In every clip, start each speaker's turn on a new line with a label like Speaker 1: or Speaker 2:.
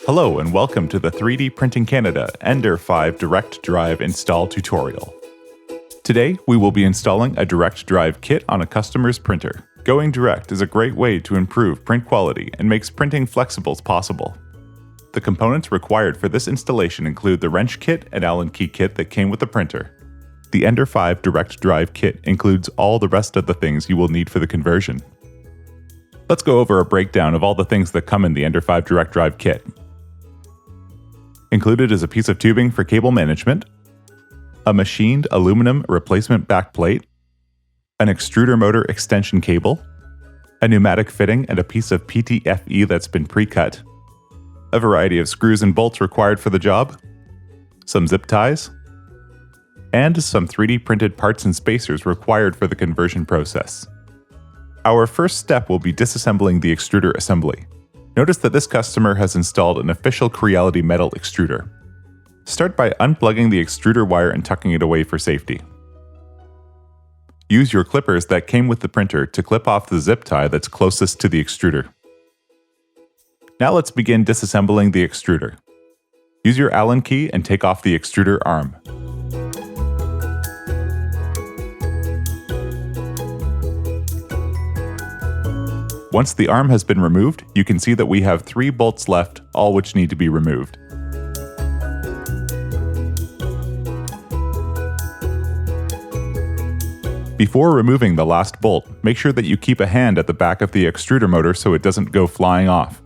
Speaker 1: Hello and welcome to the 3D Printing Canada Ender 5 Direct Drive Install tutorial. Today we will be installing a direct drive kit on a customer's printer. Going direct is a great way to improve print quality and makes printing flexible as possible. The components required for this installation include the wrench kit and Allen key kit that came with the printer. The Ender 5 Direct Drive kit includes all the rest of the things you will need for the conversion. Let's go over a breakdown of all the things that come in the Ender 5 Direct Drive kit. Included is a piece of tubing for cable management, a machined aluminum replacement backplate, an extruder motor extension cable, a pneumatic fitting and a piece of PTFE that's been pre-cut, a variety of screws and bolts required for the job, some zip ties, and some 3D printed parts and spacers required for the conversion process. Our first step will be disassembling the extruder assembly. Notice that this customer has installed an official Creality metal extruder. Start by unplugging the extruder wire and tucking it away for safety. Use your clippers that came with the printer to clip off the zip tie that's closest to the extruder. Now let's begin disassembling the extruder. Use your Allen key and take off the extruder arm. Once the arm has been removed, you can see that we have 3 bolts left, all which need to be removed. Before removing the last bolt, make sure that you keep a hand at the back of the extruder motor so it doesn't go flying off.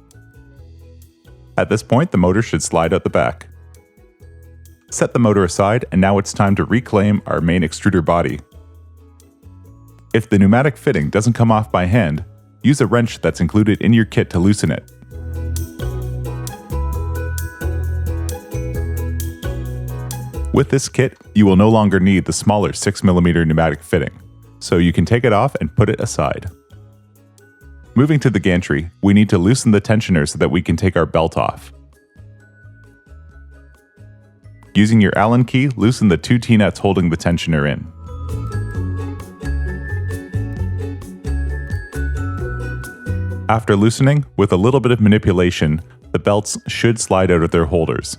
Speaker 1: At this point, the motor should slide out the back. Set the motor aside, and now it's time to reclaim our main extruder body. If the pneumatic fitting doesn't come off by hand, use a wrench that's included in your kit to loosen it. With this kit, you will no longer need the smaller 6mm pneumatic fitting, so you can take it off and put it aside. Moving to the gantry, we need to loosen the tensioner so that we can take our belt off. Using your Allen key, loosen the 2 T-nuts holding the tensioner in. After loosening, with a little bit of manipulation, the belts should slide out of their holders.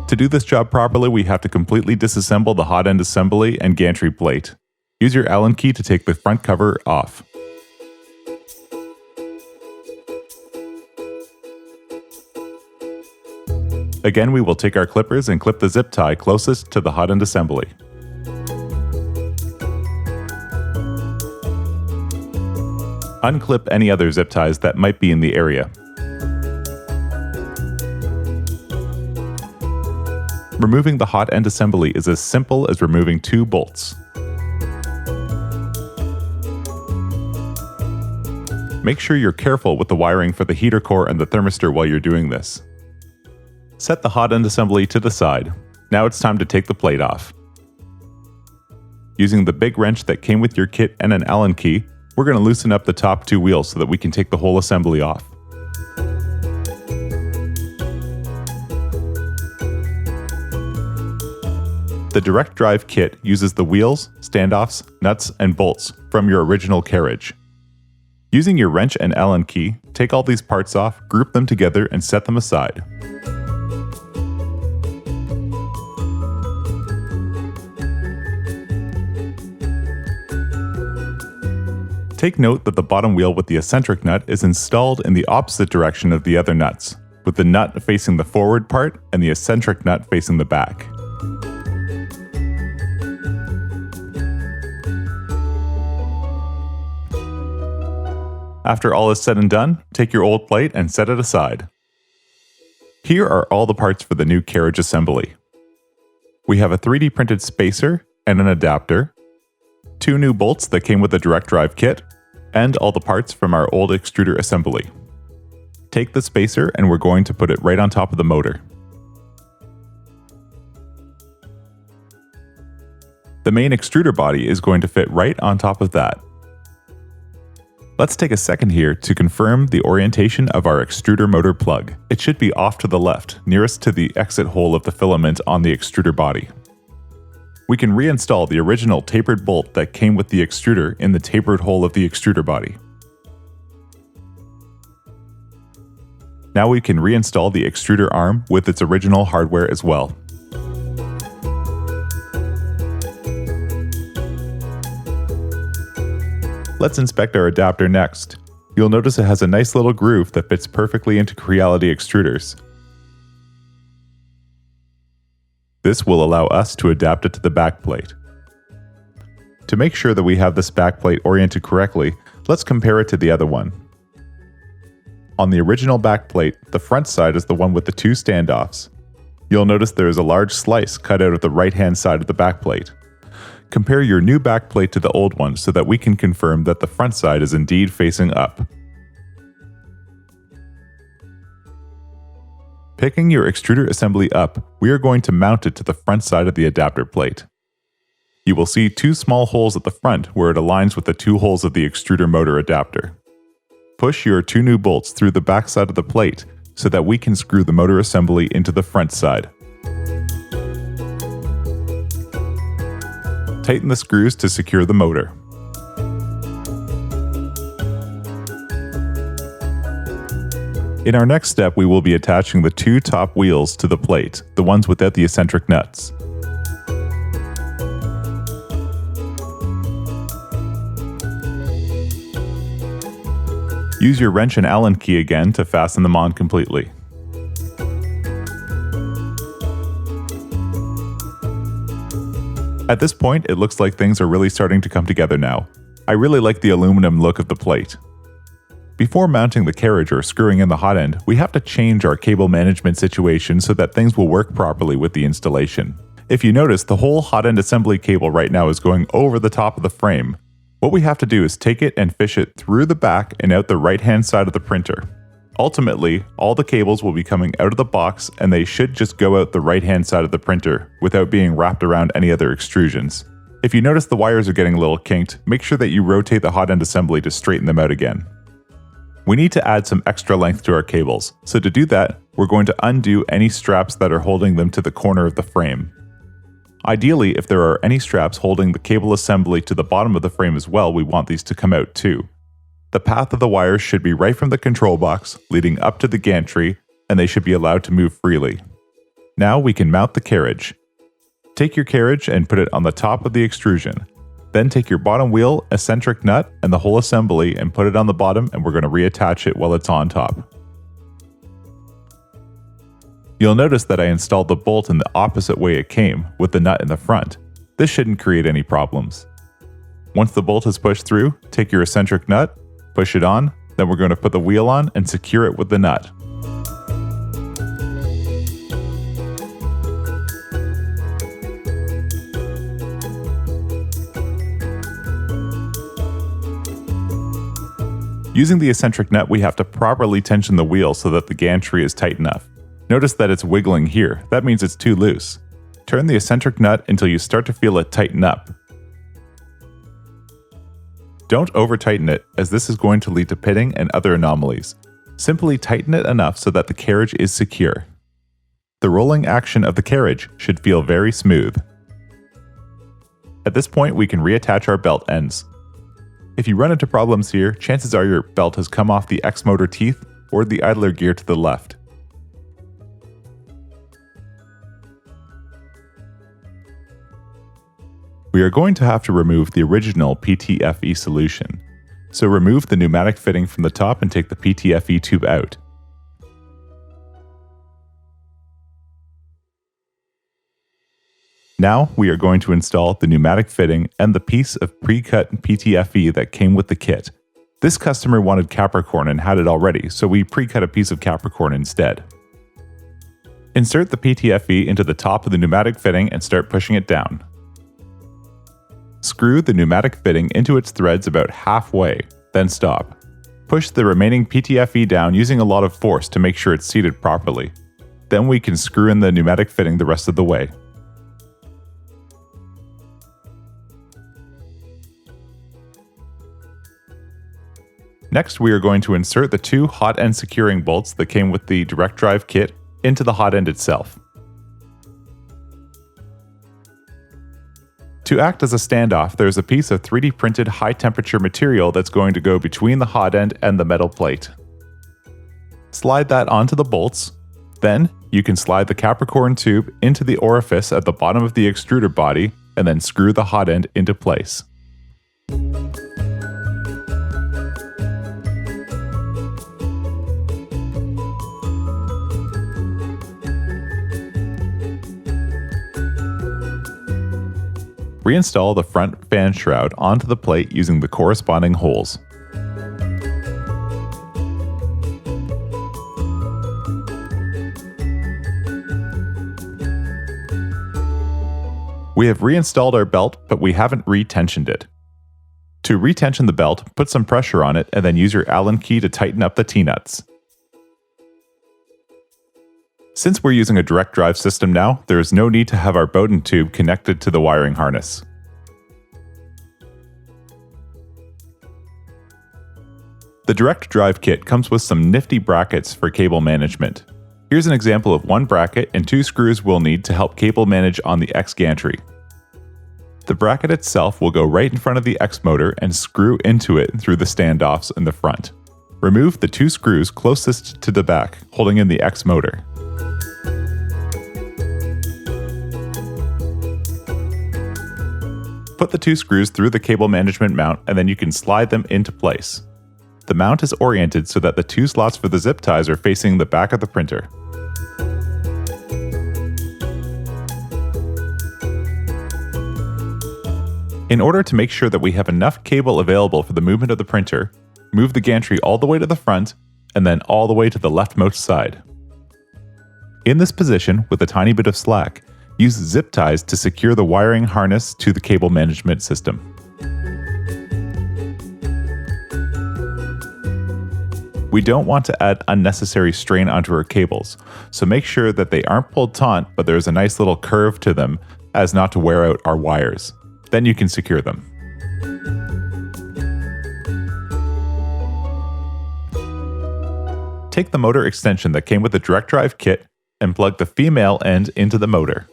Speaker 1: To do this job properly, we have to completely disassemble the Hotend assembly and gantry plate. Use your Allen key to take the front cover off. Again, we will take our clippers and clip the zip tie closest to the Hotend assembly. Unclip any other zip ties that might be in the area. Removing the Hotend assembly is as simple as removing 2 bolts. Make sure you're careful with the wiring for the heater core and the thermistor while you're doing this. Set the Hotend assembly to the side. Now it's time to take the plate off. Using the big wrench that came with your kit and an Allen key, we're going to loosen up the top 2 wheels so that we can take the whole assembly off. The direct drive kit uses the wheels, standoffs, nuts, and bolts from your original Carriage. Using your wrench and Allen key, take all these parts off, group them together, and set them aside. Take note that the bottom wheel with the eccentric nut is installed in the opposite direction of the other nuts, with the nut facing the forward part and the eccentric nut facing the back. After all is said and done, take your old plate and set it aside. Here are all the parts for the new Carriage assembly. We have a 3D printed spacer and an adapter, 2 new bolts that came with the direct drive kit, and all the parts from our old extruder assembly. Take the spacer and we're going to put it right on top of the motor. The main extruder body is going to fit right on top of that. Let's take a second here to confirm the orientation of our extruder motor plug. It should be off to the left, nearest to the exit hole of the filament on the extruder body. We can reinstall the original tapered bolt that came with the extruder in the tapered hole of the extruder body. Now we can reinstall the extruder arm with its original hardware as well. Let's inspect our adapter next. You'll notice it has a nice little groove that fits perfectly into Creality extruders. This will allow us to adapt it to the backplate. To make sure that we have this backplate oriented correctly, let's compare it to the other one. On the original backplate, the front side is the one with the two standoffs. You'll notice there is a large slice cut out of the right-hand side of the backplate. Compare your new backplate to the old one so that we can confirm that the front side is indeed facing up. Picking your extruder assembly up, we are going to mount it to the front side of the adapter plate. You will see two small holes at the front where it aligns with the two holes of the extruder motor adapter. Push your two new bolts through the back side of the plate so that we can screw the motor assembly into the front side. Tighten the screws to secure the motor. In our next step, we will be attaching the two top wheels to the plate, the ones without the eccentric nuts. Use your wrench and Allen key again to fasten them on completely. At this point, it looks like things are really starting to come together now. I really like the aluminum look of the plate. Before mounting the carriage or screwing in the hot end, we have to change our cable management situation so that things will work properly with the installation. If you notice, the whole hot end assembly cable right now is going over the top of the frame. What we have to do is take it and fish it through the back and out the right-hand side of the printer. Ultimately, all the cables will be coming out of the box and they should just go out the right-hand side of the printer without being wrapped around any other extrusions. If you notice the wires are getting a little kinked, make sure that you rotate the hot end assembly to straighten them out again. We need to add some extra length to our cables, so to do that, we're going to undo any straps that are holding them to the corner of the frame. Ideally, if there are any straps holding the cable assembly to the bottom of the frame as well, we want these to come out too. The path of the wires should be right from the control box, leading up to the gantry, and they should be allowed to move freely. Now we can mount the carriage. Take your carriage and put it on the top of the extrusion. Then take your bottom wheel, eccentric nut, and the whole assembly and put it on the bottom, and we're going to reattach it while it's on top. You'll notice that I installed the bolt in the opposite way it came, with the nut in the front. This shouldn't create any problems. Once the bolt is pushed through, take your eccentric nut, push it on, then we're going to put the wheel on and secure it with the nut. Using the eccentric nut, we have to properly tension the wheel so that the gantry is tight enough. Notice that it's wiggling here, that means it's too loose. Turn the eccentric nut until you start to feel it tighten up. Don't over-tighten it, as this is going to lead to pitting and other anomalies. Simply tighten it enough so that the carriage is secure. The rolling action of the carriage should feel very smooth. At this point, we can reattach our belt ends. If you run into problems here, chances are your belt has come off the X motor teeth or the idler gear to the left. We are going to have to remove the original PTFE solution. So remove the pneumatic fitting from the top and take the PTFE tube out. Now we are going to install the pneumatic fitting and the piece of pre-cut PTFE that came with the kit. This customer wanted Capricorn and had it already, so we pre-cut a piece of Capricorn instead. Insert the PTFE into the top of the pneumatic fitting and start pushing it down. Screw the pneumatic fitting into its threads about halfway, then stop. Push the remaining PTFE down using a lot of force to make sure it's seated properly. Then we can screw in the pneumatic fitting the rest of the way. Next, we are going to insert the two hot end securing bolts that came with the direct drive kit into the hot end itself. To act as a standoff, there's a piece of 3D printed high temperature material that's going to go between the hot end and the metal plate. Slide that onto the bolts. Then, you can slide the Capricorn tube into the orifice at the bottom of the extruder body and then screw the hot end into place. Reinstall the front fan shroud onto the plate using the corresponding holes. We have reinstalled our belt, but we haven't retensioned it. To retension the belt, put some pressure on it and then use your Allen key to tighten up the T-nuts. Since we're using a direct drive system now, there is no need to have our Bowden tube connected to the wiring harness. The direct drive kit comes with some nifty brackets for cable management. Here's an example of one bracket and 2 screws we'll need to help cable manage on the X Gantry. The bracket itself will go right in front of the X motor and screw into it through the standoffs in the front. Remove the 2 screws closest to the back, holding in the X motor. Put the 2 screws through the cable management mount and then you can slide them into place. The mount is oriented so that the 2 slots for the zip ties are facing the back of the printer. In order to make sure that we have enough cable available for the movement of the printer, move the gantry all the way to the front and then all the way to the leftmost side. In this position, with a tiny bit of slack, use zip ties to secure the wiring harness to the cable management system. We don't want to add unnecessary strain onto our cables, so make sure that they aren't pulled taut but there's a nice little curve to them as not to wear out our wires. Then you can secure them. Take the motor extension that came with the direct drive kit and plug the female end into the motor.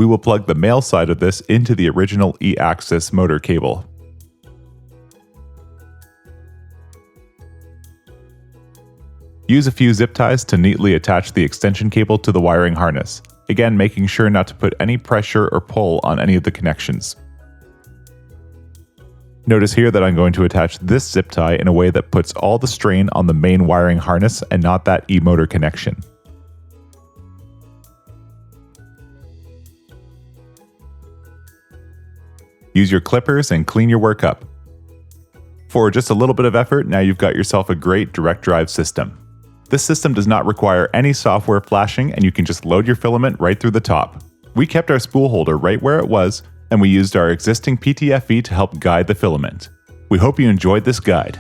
Speaker 1: We will plug the male side of this into the original E-axis motor cable. Use a few zip ties to neatly attach the extension cable to the wiring harness, again making sure not to put any pressure or pull on any of the connections. Notice here that I'm going to attach this zip tie in a way that puts all the strain on the main wiring harness and not that E-motor connection. Use your clippers and clean your work up. For just a little bit of effort, now you've got yourself a great direct drive system. This system does not require any software flashing and you can just load your filament right through the top. We kept our spool holder right where it was and we used our existing PTFE to help guide the filament. We hope you enjoyed this guide.